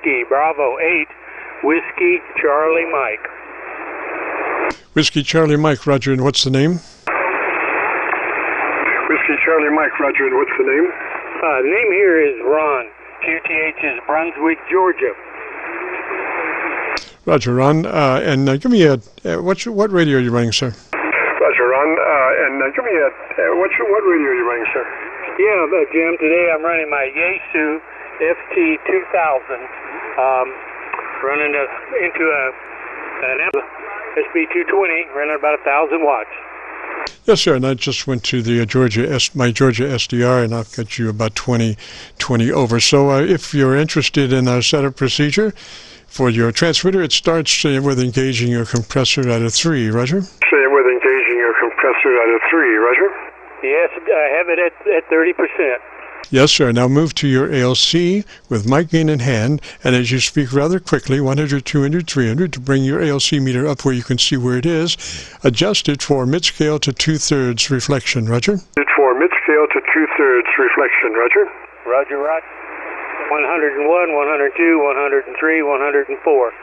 Whiskey Bravo 8, Whiskey Charlie Mike. Whiskey Charlie Mike, roger, and what's the name? Whiskey Charlie Mike, roger, and what's the name? The name here is Ron. QTH is Brunswick, Georgia. Roger, Ron. And give me what radio are you running, sir? Roger, Ron. And give me what radio are you running, sir? Yeah, Jim, today I'm running my Yaesu FT-2000, running into an SB220, running about 1,000 watts. Yes, sir, and I just went to the my Georgia SDR, and I've got you about 20 over. So if you're interested in our setup procedure for your transmitter, it starts with engaging your compressor at a 3, roger? With engaging your compressor at a 3, roger? Yes, I have it at 30%. Yes, sir. Now move to your ALC with mic gain in hand, and as you speak rather quickly, 100, 200, 300, to bring your ALC meter up where you can see where it is, adjust it for mid-scale to 2/3 reflection, roger? For mid-scale to 2/3 reflection, roger? Roger, roger. 101, 102, 103, 104.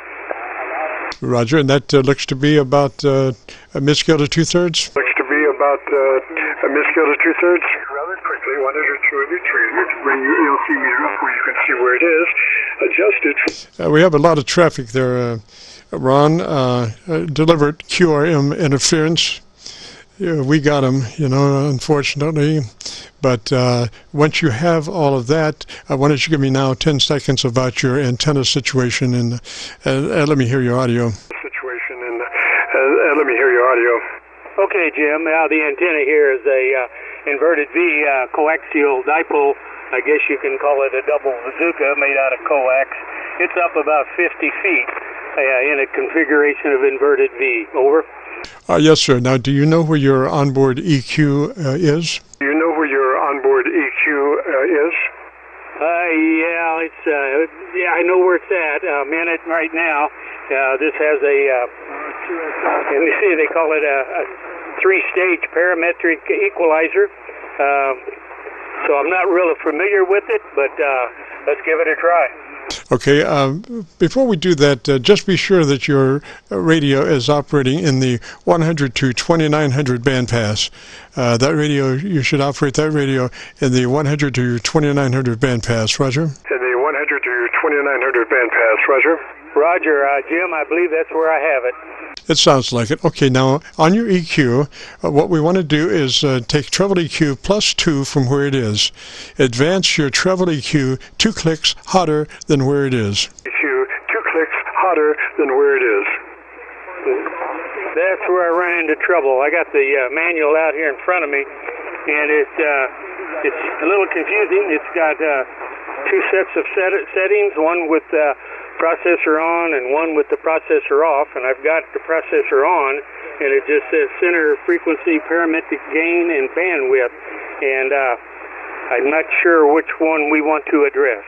Roger, and that looks to be about a mid-scale to 2/3? Looks to be about a mid-scale to 2/3. Rather quickly, 100, 200, 300, to bring your ALC meter up where you can see where it is. Adjust it. We have a lot of traffic there, Ron. Delivered QRM interference. We got them, unfortunately. But once you have all of that, why don't you give me now 10 seconds about your antenna situation, and let me hear your audio. Let me hear your audio. Okay, Jim. Now the antenna here is a inverted V coaxial dipole. I guess you can call it a double bazooka made out of coax. It's up about 50 feet in a configuration of inverted V. Over. Yes, sir. Now, do you know where your onboard EQ is? Do you know where your onboard EQ is? Yeah, I know where it's at. I'm in it right now. This has a, they call it a 3-stage parametric equalizer. So I'm not really familiar with it, but let's give it a try. Okay, before we do that, just be sure that your radio is operating in the 100 to 2900 bandpass. That radio, you should operate that radio in the 100 to 2900 bandpass, roger? In the 100 to 2900 bandpass, roger? Roger, Jim, I believe that's where I have it. It sounds like it. Okay, now on your EQ, what we want to do is take treble EQ +2 from where it is. Advance your treble EQ 2 clicks hotter than where it is. EQ 2 clicks hotter than where it is. That's where I run into trouble. I got the manual out here in front of me, and it's a little confusing. It's got 2 sets of settings, one with processor on and one with the processor off, and I've got the processor on, and it just says center frequency, parametric gain, and bandwidth, and I'm not sure which one we want to address.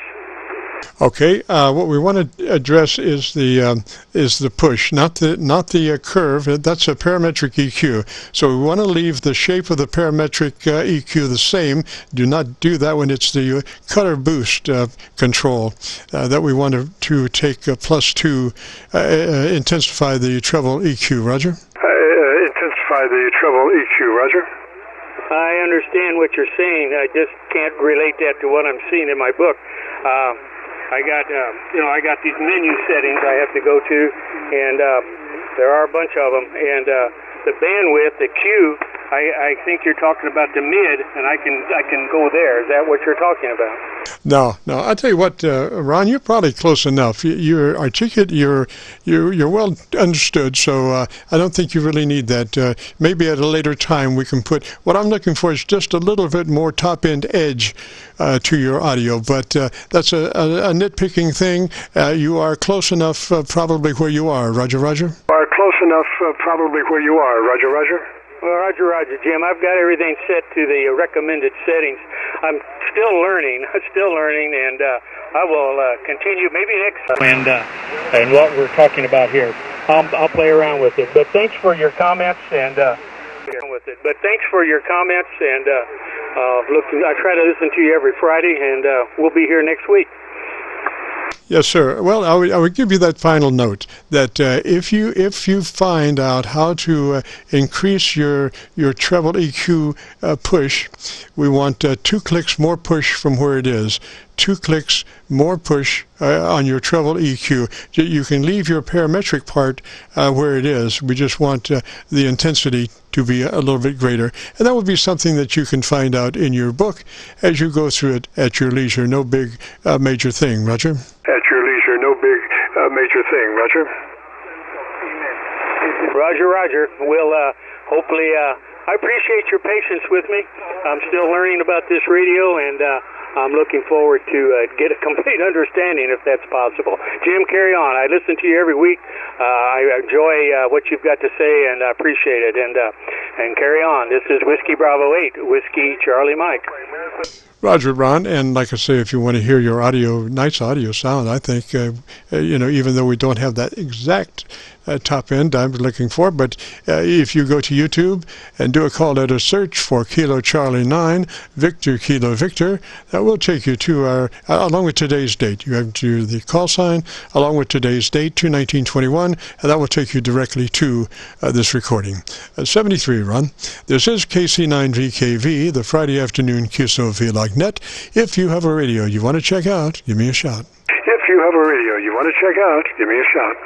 Okay, what we want to address is the push, not the curve. That's a parametric EQ. So we want to leave the shape of the parametric EQ the same. Do not do that when it's the color boost control that we want to take +2, intensify the treble EQ. Roger. Intensify the treble EQ. Roger. I understand what you're saying. I just can't relate that to what I'm seeing in my book. I got these menu settings I have to go to, and there are a bunch of them. And the bandwidth, the Q, I think you're talking about the mid, and I can go there. Is that what you're talking about? No. I'll tell you what, Ron, you're probably close enough. You're articulate. You're well understood. So I don't think you really need that. Maybe at a later time we can put. What I'm looking for is just a little bit more top-end edge to your audio. But that's a nitpicking thing. You are close enough, probably where you are. Roger. Are close enough, probably where you are. Roger. Well, Roger, Jim. I've got everything set to the recommended settings. I'm still learning, and I will continue maybe next time. And what we're talking about here, I'll play around with it. But thanks for your comments, and I try to listen to you every Friday, and we'll be here next week. Yes, sir. Well, I would give you that final note that if you find out how to increase your treble EQ push, we want 2 clicks more push from where it is. 2 clicks more push on your treble EQ. You can leave your parametric part where it is. We just want the intensity to be a little bit greater. And that would be something that you can find out in your book as you go through it at your leisure. No big major thing, Roger. At your leisure, no big major thing, Roger. Roger. We'll hopefully, I appreciate your patience with me. I'm still learning about this radio, and I'm looking forward to get a complete understanding if that's possible. Jim, carry on. I listen to you every week. I enjoy what you've got to say, and I appreciate it. And carry on. This is Whiskey Bravo 8, Whiskey Charlie Mike. Roger, Ron, and like I say, if you want to hear your nice audio sound, I think, even though we don't have that exact top end I'm looking for, but if you go to YouTube and do a call letter search for Kilo Charlie 9, Victor Kilo Victor, that will take you to our, along with today's date. You have to do the call sign, along with today's date, 2/19/21, and that will take you directly to this recording. 73, Ron. This is KC9VKV, the Friday afternoon Qso-Vlog net. If you have a radio you want to check out, give me a shout. If you have a radio you want to check out, give me a shout.